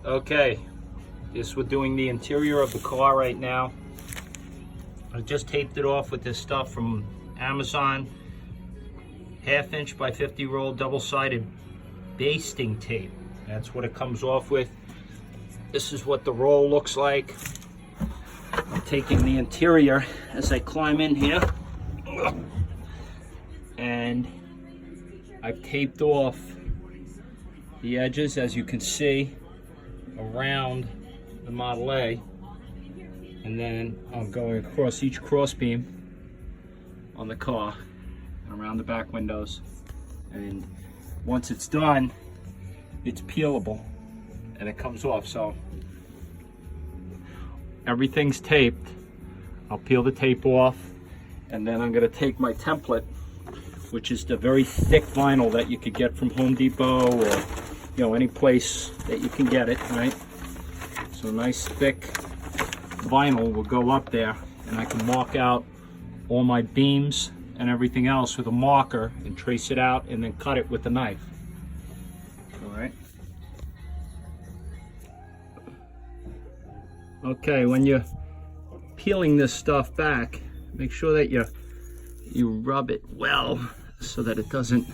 Okay, we're doing the interior of the car right now. I just taped it off with this stuff from Amazon. 1/2 inch by 50 roll double-sided basting tape. That's what it comes off with. This is what the roll looks like. I'm taking the interior as I climb in here. And I've taped off the edges, as you can see, around the Model A. And then I'm going across each crossbeam on the car and around the back windows. And once it's done, it's peelable and it comes off. So everything's taped. I'll peel the tape off, and then I'm going to take my template, which is the very thick vinyl that you could get from Home Depot or any place that you can get it, right? So nice thick vinyl will go up there, and I can mark out all my beams and everything else with a marker and trace it out and then cut it with a knife. All right. Okay, when you're peeling this stuff back, make sure that you rub it well so that it doesn't,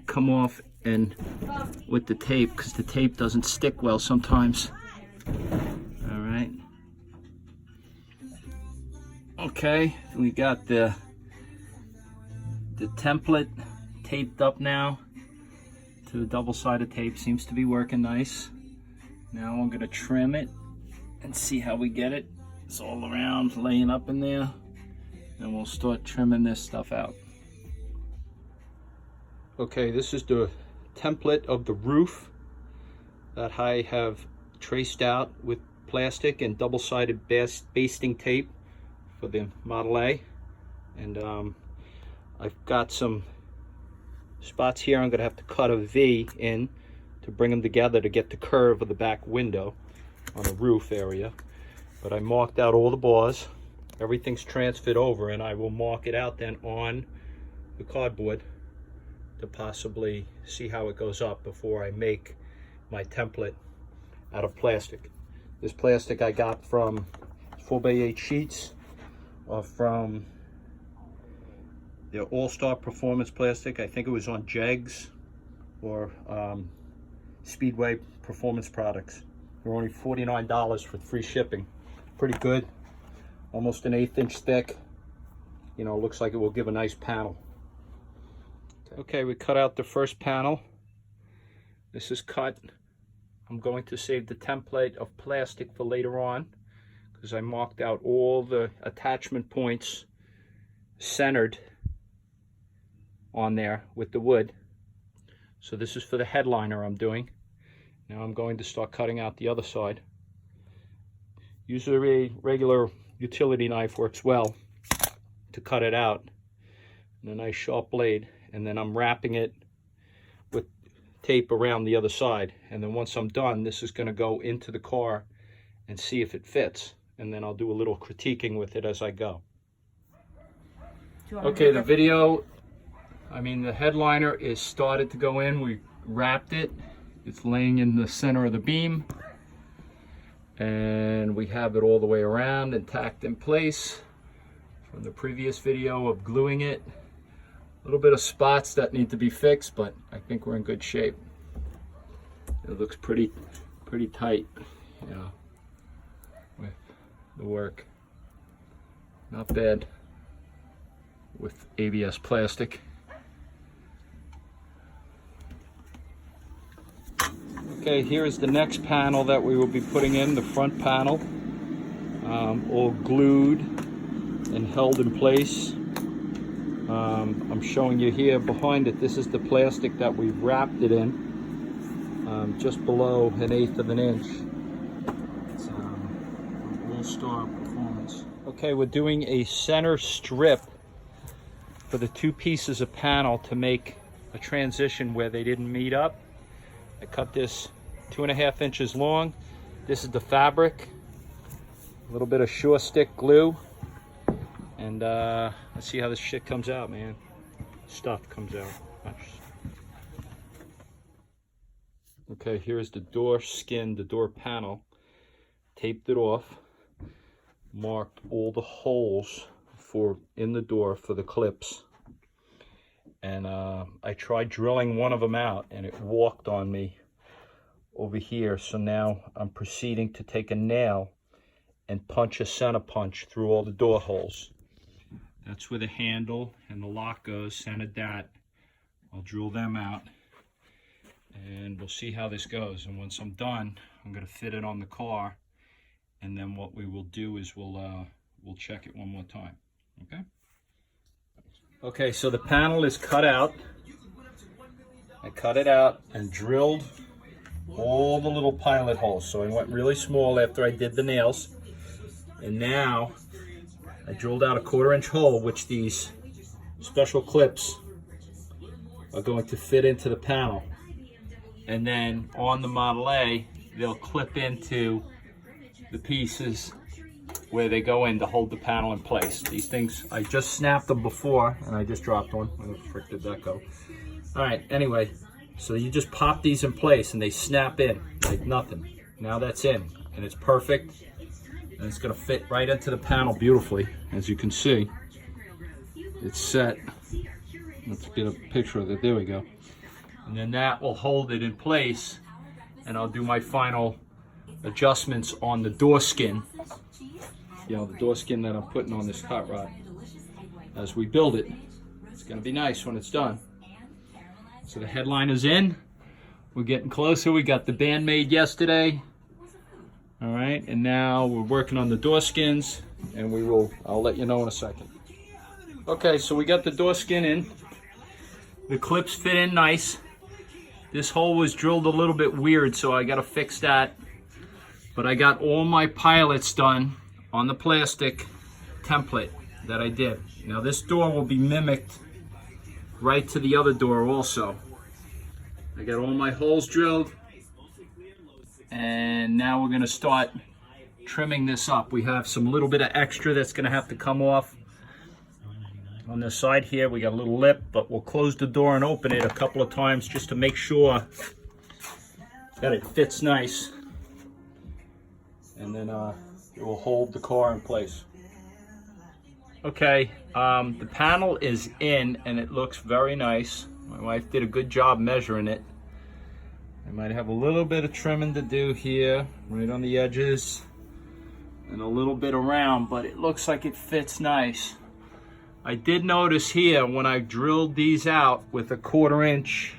come off and with the tape, because the tape doesn't stick well sometimes. All right. Okay, we got the template taped up now to the double-sided tape. Seems to be working nice. Now I'm gonna trim it and see how we get it. It's all around, laying up in there, and we'll start trimming this stuff out. Okay, this is the template of the roof that I have traced out with plastic and double-sided basting tape for the Model A. And I've got some spots here I'm gonna have to cut a V in to bring them together to get the curve of the back window on the roof area. But I marked out all the bars. Everything's transferred over, and I will mark it out then on the cardboard to possibly see how it goes up before I make my template out of plastic. This plastic I got from 4x8 sheets, or from the All-Star Performance plastic. I think it was on Jegs or Speedway Performance Products. They're only $49 for free shipping. Pretty good. Almost an 1/8 inch thick. Looks like it will give a nice panel. Okay, we cut out the first panel. This is cut. I'm going to save the template of plastic for later on, because I marked out all the attachment points centered on there with the wood. So this is for the headliner I'm doing. Now I'm going to start cutting out the other side. Usually a regular utility knife works well to cut it out, and a nice sharp blade. And then I'm wrapping it with tape around the other side. And then once I'm done, this is going to go into the car and see if it fits. And then I'll do a little critiquing with it as I go. Okay, the headliner is started to go in. We wrapped it. It's laying in the center of the beam. And we have it all the way around and tacked in place from the previous video of gluing it. A little bit of spots that need to be fixed, but I think we're in good shape. It looks pretty tight, with the work. Not bad with ABS plastic. Okay, here's the next panel that we will be putting in, the front panel, all glued and held in place. I'm showing you here behind it, this is the plastic that we've wrapped it in, just below 1/8 of an inch. It's All-Star Performance. Okay, we're doing a center strip for the two pieces of panel to make a transition where they didn't meet up. I cut this 2.5 inches long. This is the fabric, a little bit of Sure Stick glue, and let's see how this shit comes out, man. Stuff comes out. Watch. Okay, here's the door skin, the door panel. Taped it off, marked all the holes for in the door for the clips. And I tried drilling one of them out and it walked on me over here. So now I'm proceeding to take a nail and punch a center punch through all the door holes. That's where the handle and the lock goes, centered that. I'll drill them out and we'll see how this goes. And once I'm done, I'm gonna fit it on the car. And then what we will do is we'll check it one more time, okay? Okay, so the panel is cut out. I cut it out and drilled all the little pilot holes. So I went really small after I did the nails. And now I drilled out a 1/4-inch hole, which these special clips are going to fit into the panel. And then on the Model A, they'll clip into the pieces where they go in to hold the panel in place. These things, I just snapped them before and I just dropped one. Where the frick did that go? All right, anyway, so you just pop these in place and they snap in like nothing. Now that's in and it's perfect. And it's gonna fit right into the panel beautifully. As you can see, it's set. Let's get a picture of it, there we go. And then that will hold it in place and I'll do my final adjustments on the door skin. You know, the door skin that I'm putting on this hot rod as we build it. It's gonna be nice when it's done. So the headliner's in. We're getting closer. We got the band made yesterday. All right, and now we're working on the door skins and I'll let you know in a second. Okay, so we got the door skin in. The clips fit in nice. This hole was drilled a little bit weird, so I gotta fix that. But I got all my pilots done on the plastic template that I did. Now this door will be mimicked right to the other door also. I got all my holes drilled. And now we're gonna start trimming this up. We have some little bit of extra that's gonna have to come off. On this side here, we got a little lip, but we'll close the door and open it a couple of times just to make sure that it fits nice. And then it will hold the car in place. Okay, the panel is in and it looks very nice. My wife did a good job measuring it. I might have a little bit of trimming to do here, right on the edges, and a little bit around, but it looks like it fits nice. I did notice here when I drilled these out with a 1/4-inch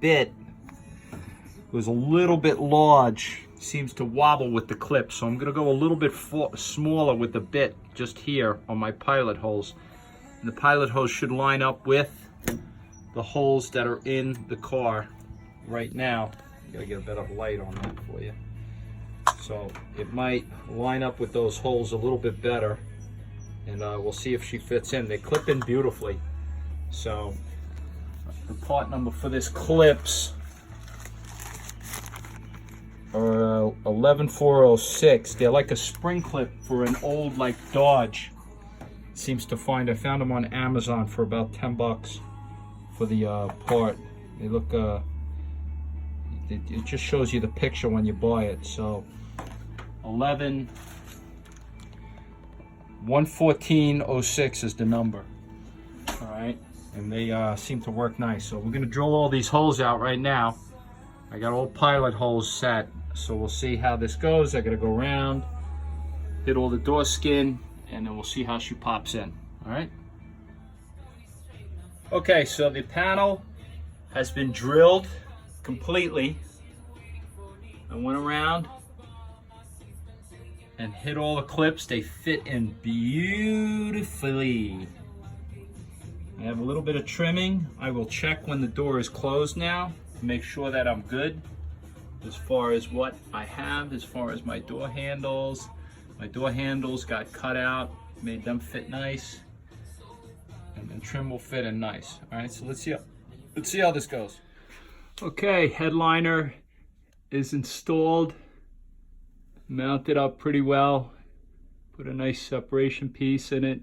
bit, it was a little bit large. Seems to wobble with the clip, so I'm gonna go a little bit smaller with the bit just here on my pilot holes. And the pilot hose should line up with the holes that are in the car right now. Gotta get a better light on that for you. So it might line up with those holes a little bit better, and we'll see if she fits in. They clip in beautifully. So the part number for this clips are 11406. They're like a spring clip for an old like Dodge. Seems to find, I found them on Amazon for about 10 bucks for the part. They look it just shows you the picture when you buy it. So 11406 is the number. All right, and they seem to work nice. So we're gonna drill all these holes out right now. I got all pilot holes set, so we'll see how this goes. I gotta go around, hit all the door skin, and then we'll see how she pops in. All right. Okay, so the panel has been drilled completely. I went around and hit all the clips. They fit in beautifully. I have a little bit of trimming. I will check when the door is closed now to make sure that I'm good as far as what I have, as far as my door handles. My door handles got cut out, made them fit nice, and then trim will fit in nice. All right, so let's see how this goes. Okay, headliner is installed, mounted up pretty well. Put a nice separation piece in it.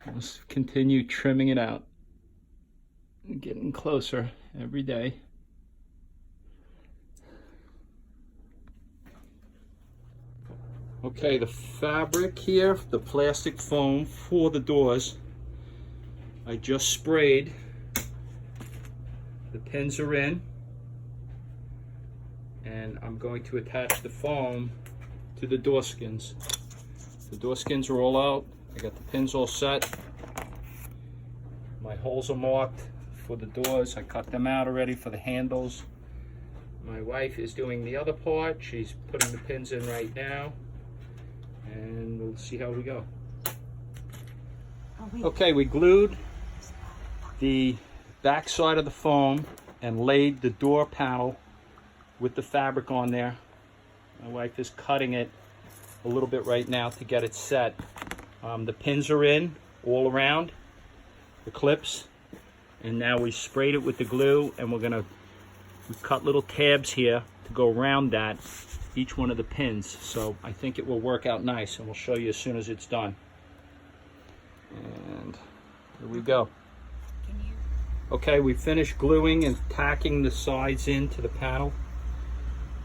Let's continue trimming it out. Getting closer every day. Okay, the fabric here, the plastic foam for the doors, I just sprayed. The pins are in, and I'm going to attach the foam to the door skins. The door skins are all out. I got the pins all set. My holes are marked for the doors. I cut them out already for the handles. My wife is doing the other part. She's putting the pins in right now, and we'll see how we go. Okay, we glued the back side of the foam and laid the door panel with the fabric on there. My wife is cutting it a little bit right now to get it set. The pins are in all around the clips, and now we sprayed it with the glue, and we cut little tabs here to go around that, each one of the pins. So I think it will work out nice, and we'll show you as soon as it's done. And here we go. Okay, we finished gluing and tacking the sides into the panel.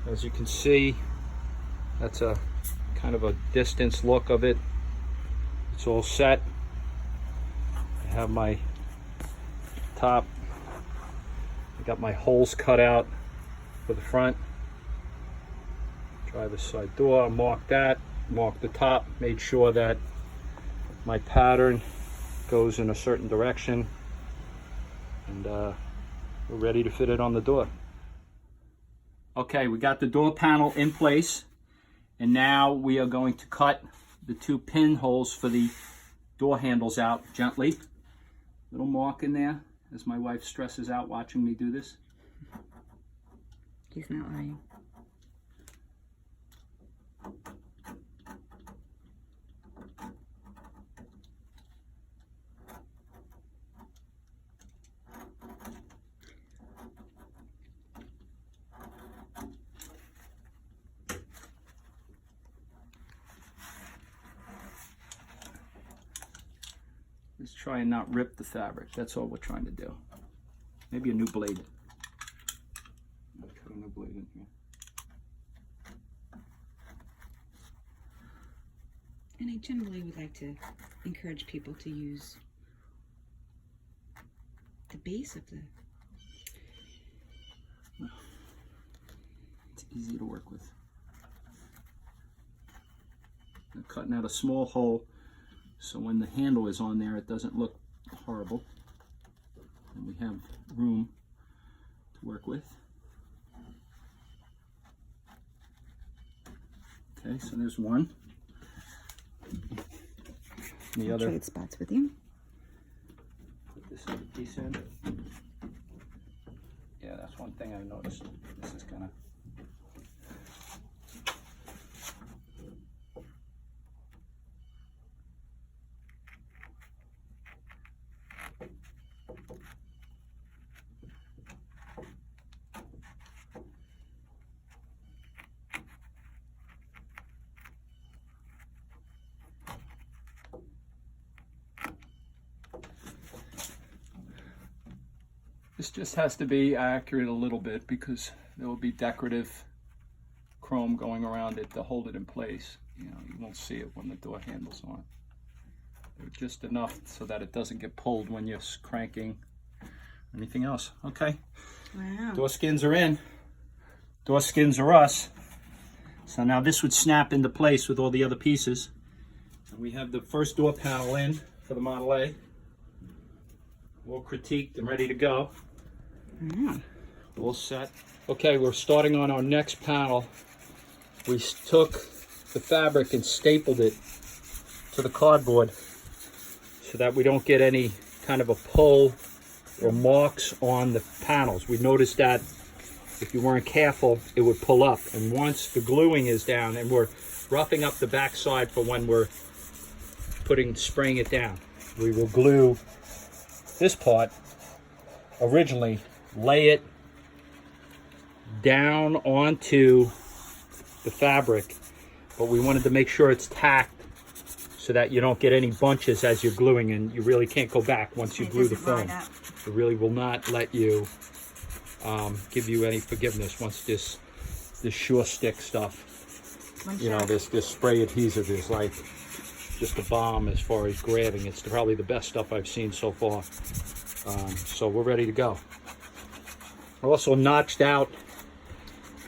As you can see, that's a kind of a distance look of it. It's all set. I have my top. I got my holes cut out for the front. Driver's side door, marked that, marked the top, made sure that my pattern goes in a certain direction, and we're ready to fit it on the door. Okay, we got the door panel in place, and now we are going to cut the 2 pinholes for the door handles out gently. Little mark in there, as my wife stresses out watching me do this. He's not lying. Let's try and not rip the fabric. That's all we're trying to do. Maybe a new blade. I'll cut a new blade in here. And I generally would like to encourage people to use the base of the... It's easy to work with. I'm cutting out a small hole, so when the handle is on there, it doesn't look horrible. And we have room to work with. Okay, so there's one. And the I'll other. trade spots with you. Put this other piece in. Yeah, that's one thing I noticed. This is kind of. This just has to be accurate a little bit because there will be decorative chrome going around it to hold it in place. You know, you won't see it when the door handle's on. They're just enough so that it doesn't get pulled when you're cranking or anything else. Okay. Wow. Door skins are in. Door skins are us. So now this would snap into place with all the other pieces. And we have the first door panel in for the Model A. All critiqued and ready to go. All set. Okay, we're starting on our next panel. We took the fabric and stapled it to the cardboard so that we don't get any kind of a pull or marks on the panels. We noticed that if you weren't careful, it would pull up. And once the gluing is down, and we're roughing up the back side for when we're spraying it down, we will glue this part originally, lay it down onto the fabric, but we wanted to make sure it's tacked so that you don't get any bunches as you're gluing, and you really can't go back once you glue the foam. It really will not let you give you any forgiveness once this sure stick stuff You know, this spray adhesive is like just a bomb as far as grabbing. It's probably the best stuff I've seen so far. So we're ready to go. I also notched out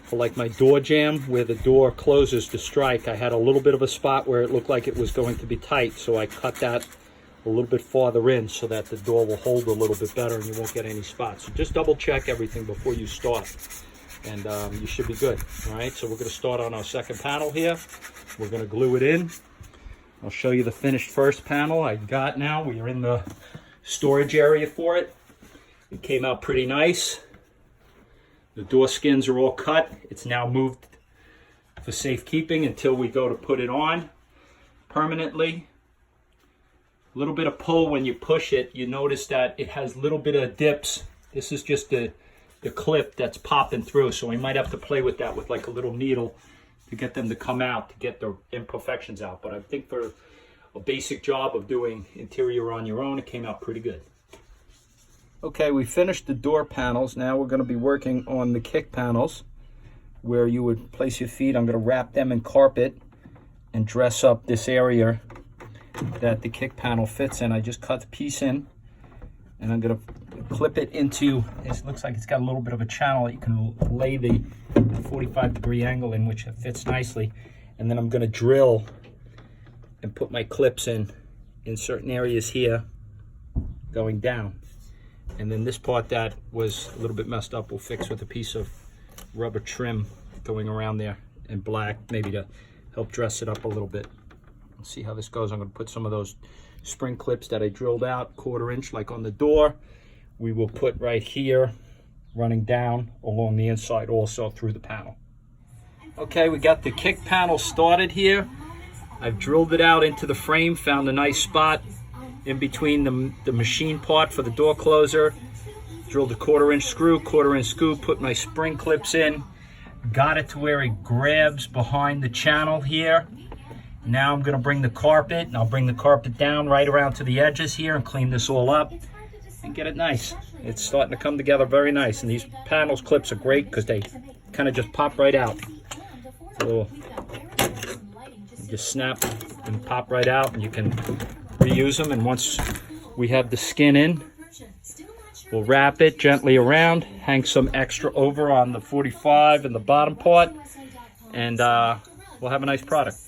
for like my door jamb where the door closes to strike. I had a little bit of a spot where it looked like it was going to be tight, so I cut that a little bit farther in so that the door will hold a little bit better and you won't get any spots. So just double check everything before you start, and you should be good. All right, so we're going to start on our second panel here. We're going to glue it in. I'll show you the finished first panel I got now. We are in the storage area for it. It came out pretty nice. The door skins are all cut. It's now moved for safekeeping until we go to put it on permanently. A little bit of pull when you push it. You notice that it has a little bit of dips. This is just the clip that's popping through, so we might have to play with that with like a little needle to get them to come out, to get the imperfections out. But I think for a basic job of doing interior on your own, it came out pretty good. Okay, we finished the door panels. Now we're going to be working on the kick panels where you would place your feet. I'm going to wrap them in carpet and dress up this area that the kick panel fits in. I just cut the piece in and I'm going to clip it into, it looks like it's got a little bit of a channel. You can lay the 45-degree angle in, which it fits nicely. And then I'm going to drill and put my clips in certain areas here going down. And then this part that was a little bit messed up, we'll fix with a piece of rubber trim going around there in black, maybe to help dress it up a little bit. Let's see how this goes. I'm going to put some of those spring clips that I drilled out, 1/4 inch like on the door. We will put right here, running down along the inside also through the panel. Okay, we got the kick panel started here. I've drilled it out into the frame, found a nice spot in between the machine part for the door closer. Drilled a 1/4 inch screw, 1/4 inch screw, put my spring clips in, got it to where it grabs behind the channel here. Now I'm going to bring the carpet, and I'll bring the carpet down right around to the edges here and clean this all up and get it nice. It's starting to come together very nice, and these panels clips are great because they kind of just pop right out. So you just snap and pop right out, and you can reuse them. And once we have the skin in, we'll wrap it gently around, hang some extra over on the 45 and the bottom part, and we'll have a nice product.